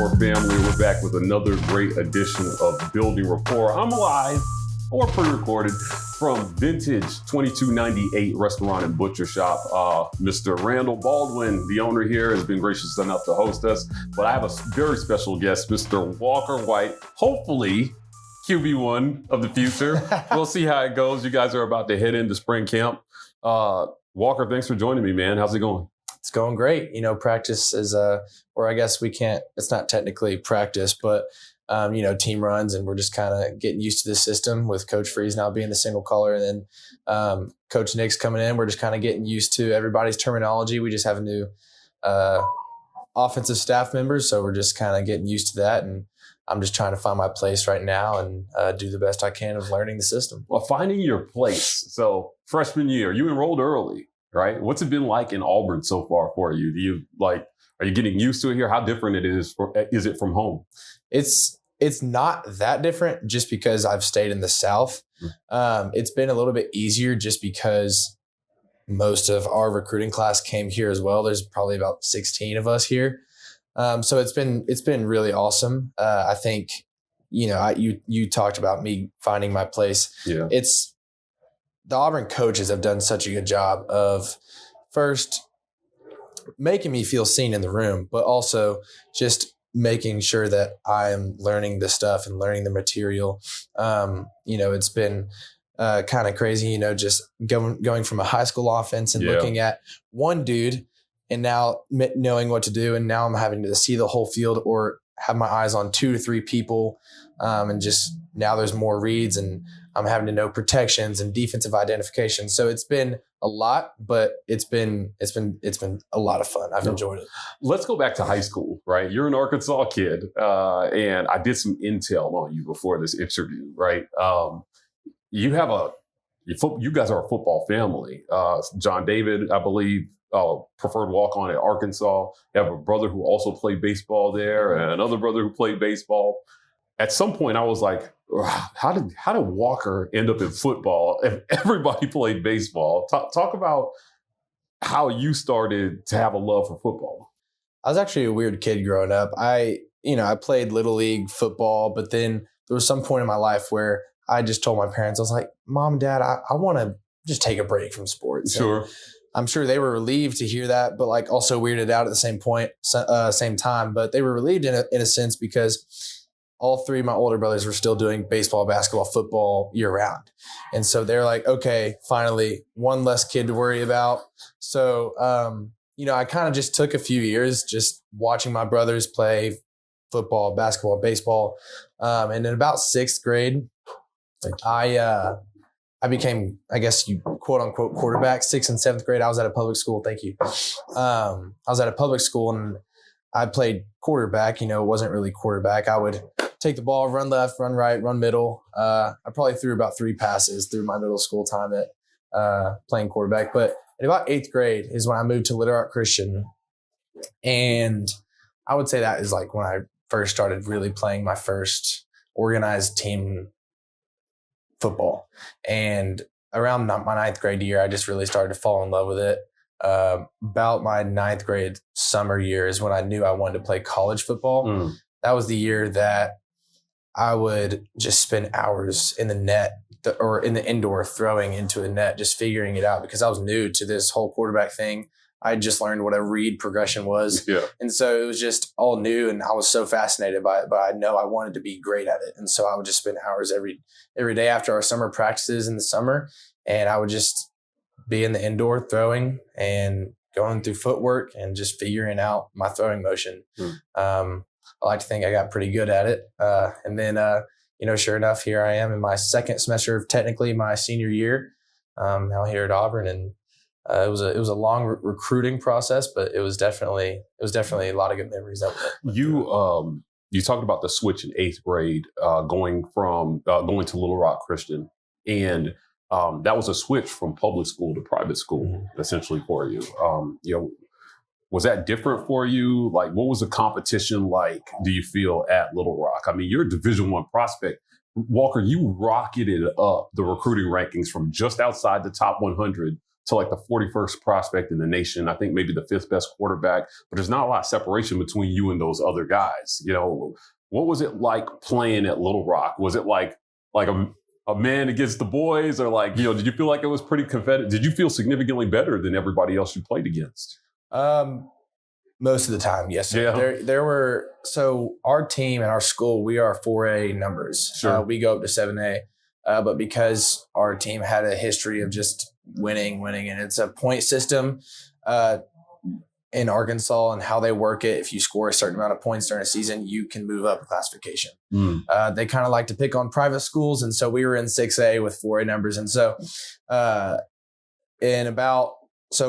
Rapport family. We're back with another great edition of Building Rapport. I'm live or pre-recorded from Vintage 2298 Restaurant and Butcher Shop. Mr. Randall Baldwin, the owner here, has been gracious enough to host us. But I have a very special guest, Mr. Walker White, hopefully QB1 of the future. We'll see how it goes. You guys are about to head into spring camp. Walker, thanks for joining me, man. How's it going? It's going great. You know, practice is, or I guess we can't, it's not technically practice, but, team runs, and we're just kind of getting used to the system with Coach Freeze now being the single color. And then Coach Nick's coming in. We're just kind of getting used to everybody's terminology. We just have a new offensive staff members. So we're just kind of getting used to that. And I'm just trying to find my place right now and do the best I can of learning the system. Well, finding your place. So freshman year, you enrolled early, right? What's it been like in Auburn so far for you? Are you getting used to it here? How different is it from home? It's not that different just because I've stayed in the South. It's been a little bit easier just because most of our recruiting class came here as well. There's probably about 16 of us here. So it's been really awesome. I think, you talked about me finding my place. Yeah. It's the Auburn coaches have done such a good job of first making me feel seen in the room, but also just making sure that I am learning the stuff and learning the material. It's been kind of crazy, just going from a high school offense and looking at one dude and now knowing what to do. And now I'm having to see the whole field or have my eyes on 2 to 3 people. And just now there's more reads and I'm having to know protections and defensive identification. So it's been a lot, but it's been a lot of fun. I've enjoyed it. Let's go back to high school, right? You're an Arkansas kid, and I did some intel on you before this interview, right? You guys are a football family. John David, I believe, preferred walk-on at Arkansas. You have a brother who also played baseball there, and another brother who played baseball. At some point, I was like, how did Walker end up in football if everybody played baseball? Talk about how you started to have a love for football. I was actually a weird kid growing up. I played Little League football, but then there was some point in my life where I just told my parents, I was like, Mom, Dad, I want to just take a break from sports. Sure. And I'm sure they were relieved to hear that, but like also weirded out at the same time. But they were relieved in a sense because all 3 of my older brothers were still doing baseball, basketball, football year round. And so they're like, okay, finally one less kid to worry about. So, I kind of just took a few years just watching my brothers play football, basketball, baseball. And in about 6th grade, I became, I guess you quote unquote quarterback. 6th and 7th grade, I was at a public school. Thank you. I was at a public school and I played quarterback. It wasn't really quarterback. I would take the ball, run left, run right, run middle. I probably threw about 3 passes through my middle school time at playing quarterback. But in about 8th grade is when I moved to Little Rock Christian. And I would say that is like when I first started really playing my first organized team football. And around my 9th grade year, I just really started to fall in love with it. About my 9th grade summer year is when I knew I wanted to play college football. That was the year that I would just spend hours in the net or in the indoor throwing into a net, just figuring it out because I was new to this whole quarterback thing. I had just learned what a read progression was. Yeah. And so it was just all new and I was so fascinated by it, but I know I wanted to be great at it. And so I would just spend hours every day after our summer practices in the summer. And I would just be in the indoor throwing and going through footwork and just figuring out my throwing motion. I like to think I got pretty good at it. And then, sure enough, here I am in my 2nd semester of technically my senior year, now here at Auburn. And it was a long recruiting process, but it was definitely a lot of good memories of it. You talked about the switch in 8th grade, going to Little Rock Christian, and that was a switch from public school to private school, essentially for you. Was that different for you? Like, what was the competition like, do you feel, at Little Rock? I mean, you're a Division I prospect. Walker, you rocketed up the recruiting rankings from just outside the top 100 to like the 41st prospect in the nation. I think maybe the 5th best quarterback, but there's not a lot of separation between you and those other guys. You know, what was it like playing at Little Rock? Was it like a man against the boys, or like, you know, did you feel like it was pretty competitive? Did you feel significantly better than everybody else you played against? Most of the time, yes. Yeah. There were, so our team and our school, we are 4A numbers. Sure. We go up to 7A, but because our team had a history of just winning, and it's a point system in Arkansas, and how they work it. If you score a certain amount of points during a season, you can move up a classification. They kind of like to pick on private schools. And so we were in 6A with 4A numbers. And so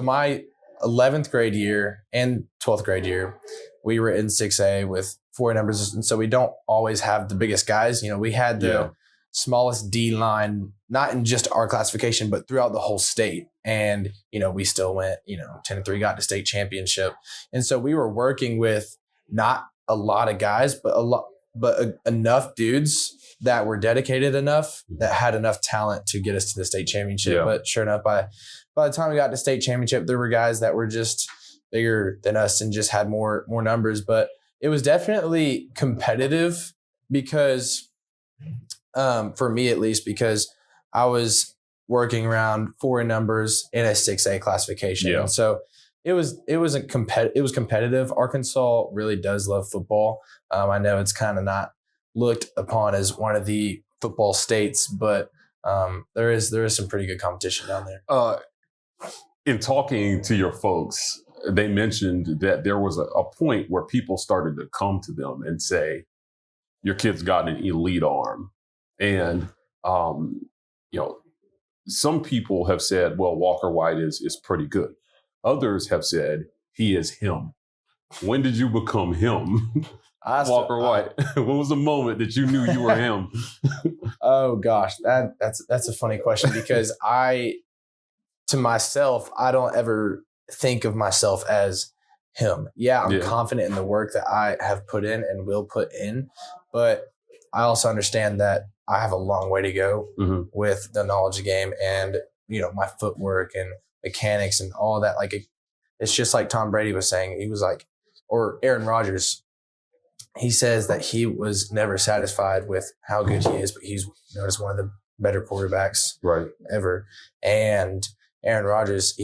my 11th grade year and 12th grade year, we were in 6A with 4A numbers. And so we don't always have the biggest guys. You know, we had the smallest D line, not in just our classification, but throughout the whole state. And, you know, we still went, 10-3, got to state championship. And so we were working with not a lot of guys, but enough dudes that were dedicated enough, that had enough talent to get us to the state championship. Yeah. But sure enough, by the time we got to state championship, there were guys that were just bigger than us and just had more numbers. But it was definitely competitive because, for me at least, because I was working around 4 numbers in a 6A classification. Yeah. And so it was competitive. Arkansas really does love football. I know it's kind of not looked upon as one of the football states, but there is some pretty good competition down there. In talking to your folks, they mentioned that there was a point where people started to come to them and say, your kid's got an elite arm. And, some people have said, well, Walker White is pretty good. Others have said he is him. When did you become him? Walker White. What was the moment that you knew you were him? Oh gosh, that's a funny question, because to myself, I don't ever think of myself as him. Yeah, I'm confident in the work that I have put in and will put in, but I also understand that I have a long way to go with the knowledge of the game and, my footwork and mechanics and all that. Like, it's just like Tom Brady was saying. He was like, or Aaron Rodgers, he says that he was never satisfied with how good he is, but he's noticed one of the better quarterbacks ever. And Aaron Rodgers,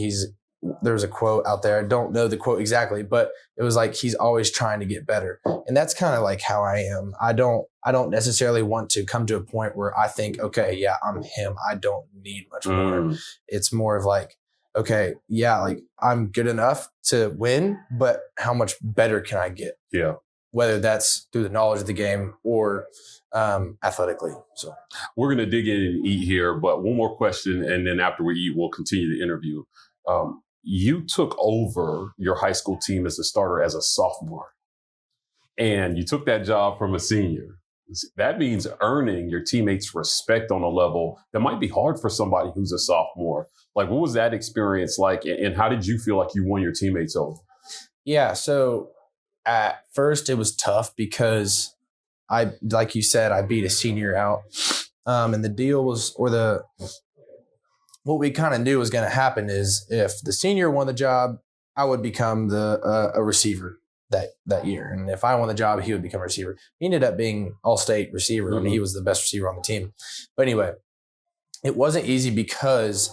there's a quote out there. I don't know the quote exactly, but it was like, he's always trying to get better. And that's kind of like how I am. I don't necessarily want to come to a point where I think, okay, yeah, I'm him. I don't need much more. It's more of like, okay, yeah, like I'm good enough to win, but how much better can I get? Yeah. Whether that's through the knowledge of the game or athletically. So we're going to dig in and eat here, but one more question. And then after we eat, we'll continue the interview. You took over your high school team as a starter as a sophomore, and you took that job from a senior. That means earning your teammates' respect on a level that might be hard for somebody who's a sophomore. Like, what was that experience like, and how did you feel like you won your teammates over? Yeah, so at first it was tough because like you said, I beat a senior out, and the deal was, what we kind of knew was going to happen is if the senior won the job, I would become a receiver that year. And if I won the job, he would become a receiver. He ended up being all-state receiver. I mean, he was the best receiver on the team. But anyway, it wasn't easy because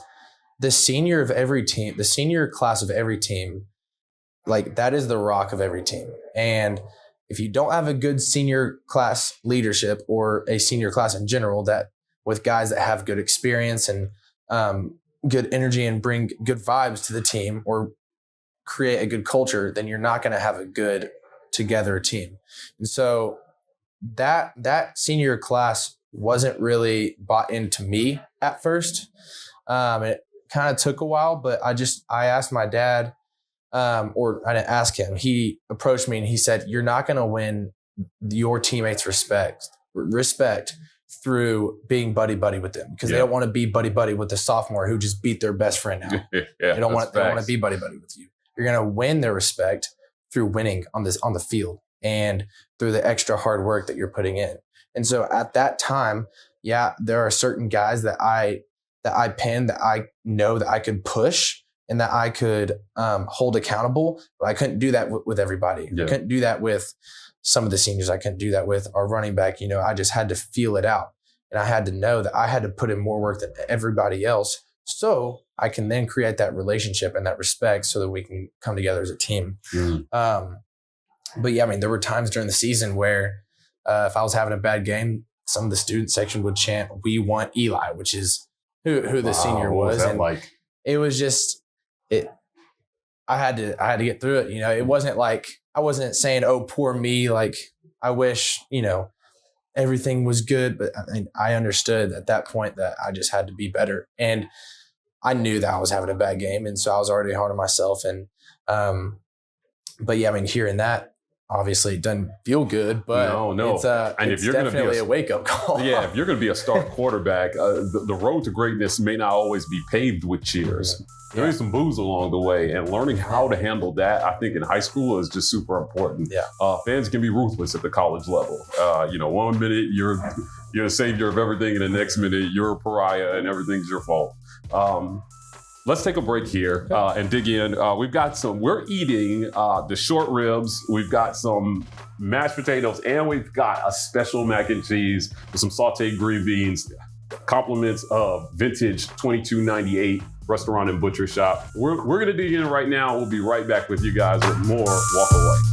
the senior class of every team, like, that is the rock of every team. And if you don't have a good senior class leadership, or a senior class in general, that with guys that have good experience and good energy and bring good vibes to the team or create a good culture, then you're not going to have a good together team. And so that senior class wasn't really bought into me at first. It kind of took a while, but I asked my dad, or I didn't ask him. He approached me and he said, you're not going to win your teammates' respect through being buddy-buddy with them, because they don't want to be buddy-buddy with the sophomore who just beat their best friend out. They don't want to be buddy-buddy with you. You're going to win their respect through winning on the field and through the extra hard work that you're putting in. And so at that time, there are certain guys that I that I pinned that I know that I could push and that I could hold accountable. But I couldn't do that with everybody. Yeah. I couldn't do that with some of the seniors. I couldn't do that with our running back. I just had to feel it out. And I had to know that I had to put in more work than everybody else so I can then create that relationship and that respect so that we can come together as a team. But yeah, I mean, there were times during the season where if I was having a bad game, some of the student section would chant, "We want Eli," which is who the senior was. What was that and like? It was just I had to get through it. It wasn't like I wasn't saying, "Oh, poor me." Like I wish, everything was good. But I understood at that point that I just had to be better. And I knew that I was having a bad game. And so I was already hard on myself. And, but yeah, I mean, hearing that obviously it doesn't feel good, but no. It's, and it's if you're definitely going to be a wake-up call. Yeah, if you're going to be a star quarterback, the road to greatness may not always be paved with cheers. There is some boos along the way, and learning how to handle that, I think, in high school is just super important. Yeah. Fans can be ruthless at the college level. 1 minute you're the savior of everything, and the next minute you're a pariah and everything's your fault. Let's take a break here and dig in. We're eating the short ribs. We've got some mashed potatoes, and we've got a special mac and cheese with some sauteed green beans. Compliments of vintage 2298 restaurant and butcher shop. We're going to dig in right now. We'll be right back with you guys with more Walker White.